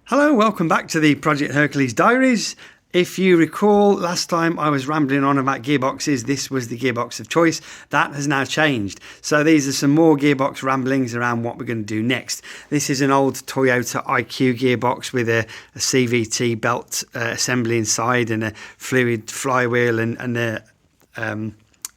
Hello, welcome back to the Project Hercules Diaries. If you recall, last time I was rambling on about gearboxes. This was the gearbox of choice. That has now changed. So these are some more gearbox ramblings around what we're going to do next. This is an old Toyota IQ gearbox with a CVT belt assembly inside and a fluid flywheel and a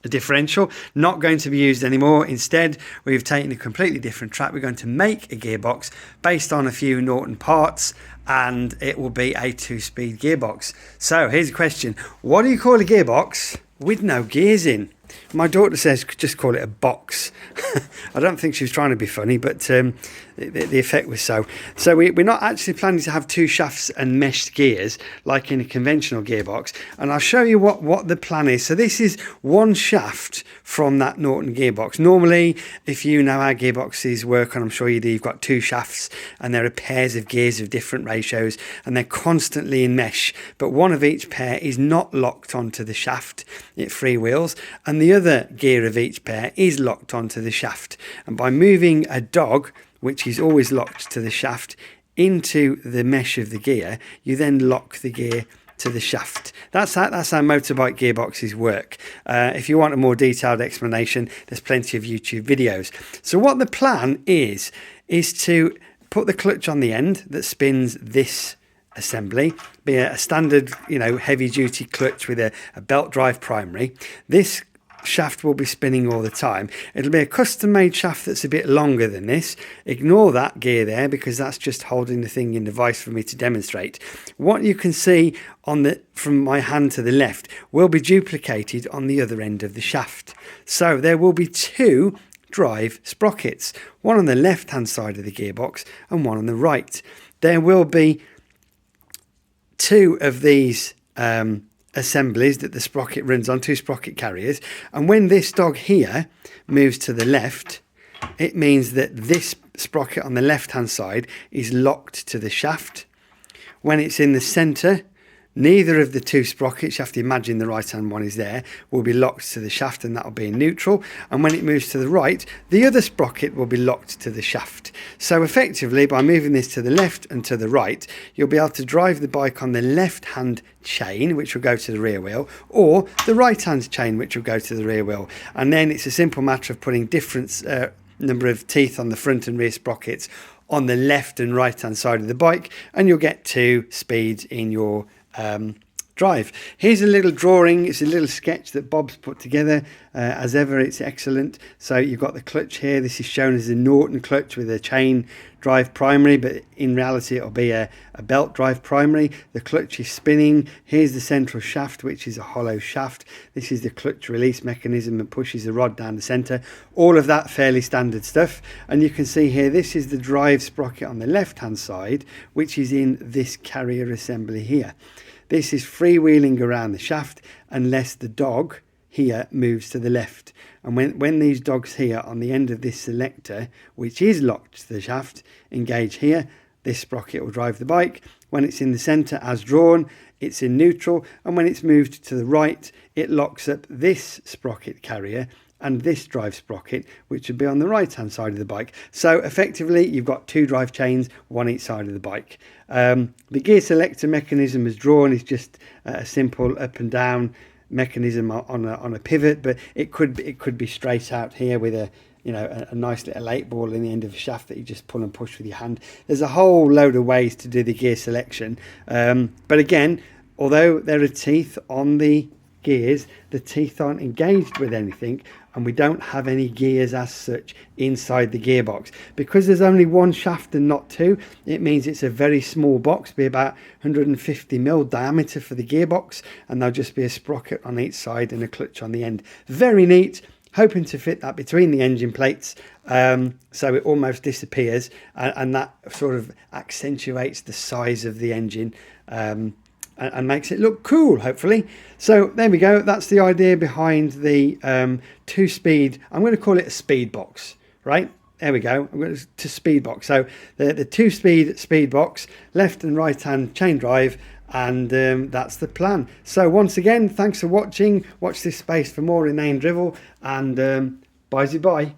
differential. Not going to be used anymore. Instead, we've taken a completely different track. We're going to make a gearbox based on a few Norton parts, and it will be a 2-speed gearbox. So here's a question: what do you call a gearbox with no gears in? My daughter says just call it a box. I don't think she was trying to be funny, but the effect was so. So we're not actually planning to have 2 shafts and meshed gears like in a conventional gearbox. And I'll show you what the plan is. So this is 1 shaft from that Norton gearbox. Normally, if you know how gearboxes work, and I'm sure you do, you've got 2 shafts and there are pairs of gears of different ratios and they're constantly in mesh. But one of each pair is not locked onto the shaft. It freewheels. And the other gear of each pair is locked onto the shaft. And by moving a dog, which is always locked to the shaft, into the mesh of the gear, you then lock the gear to the shaft. That's how motorbike gearboxes work. If you want a more detailed explanation, there's plenty of YouTube videos. So what the plan is to put the clutch on the end that spins this assembly, be a standard, heavy duty clutch with a belt drive primary. This shaft will be spinning all the time. It'll be a custom made shaft that's a bit longer than this. Ignore that gear there because that's just holding the thing in the vise for me to demonstrate. What you can see from my hand to the left will be duplicated on the other end of the shaft. So there will be 2 drive sprockets, one on the left hand side of the gearbox and one on the right. There will be 2 of these assemblies that the sprocket runs on, 2 sprocket carriers, and when this dog here moves to the left, it means that this sprocket on the left hand side is locked to the shaft. When it's in the center, neither of the 2 sprockets, you have to imagine the right hand one is there, will be locked to the shaft, and that will be in neutral. And when it moves to the right, the other sprocket will be locked to the shaft. So effectively, by moving this to the left and to the right, you'll be able to drive the bike on the left hand chain, which will go to the rear wheel, or the right hand chain, which will go to the rear wheel. And then it's a simple matter of putting different number of teeth on the front and rear sprockets on the left and right hand side of the bike, and you'll get 2 speeds in your drive. Here's a little drawing. It's a little sketch that Bob's put together. As ever, it's excellent. So you've got the clutch here. This is shown as a Norton clutch with a chain drive primary, but in reality it'll be a belt drive primary. The clutch is spinning. Here's the central shaft, which is a hollow shaft. This is the clutch release mechanism that pushes the rod down the center. All of that fairly standard stuff. And you can see here, this is the drive sprocket on the left hand side, which is in this carrier assembly here. This is freewheeling around the shaft unless the dog here moves to the left. And when these dogs here on the end of this selector, which is locked to the shaft, engage here, this sprocket will drive the bike. When it's in the center as drawn, it's in neutral. And when it's moved to the right, it locks up this sprocket carrier and this drive sprocket, which would be on the right hand side of the bike. So effectively you've got 2 drive chains, one each side of the bike. The gear selector mechanism is drawn is just a simple up and down mechanism on a pivot, but it could be straight out here with a nice little 8 ball in the end of a shaft that you just pull and push with your hand. There's a whole load of ways to do the gear selection, but again, although there are teeth on the gears, the teeth aren't engaged with anything, and we don't have any gears as such inside the gearbox. Because there's only 1 shaft and not 2, it means it's a very small box, be about 150mm diameter for the gearbox, and there'll just be a sprocket on each side and a clutch on the end. Very neat. Hoping to fit that between the engine plates, so it almost disappears, and that sort of accentuates the size of the engine and makes it look cool, hopefully. So there we go. That's the idea behind the 2-speed. I'm going to call it a speed box, right? There we go. I'm going to speed box. So the 2-speed speed box, left and right hand chain drive, and that's the plan. So once again, thanks for watching. Watch this space for more inane drivel, and bye-bye.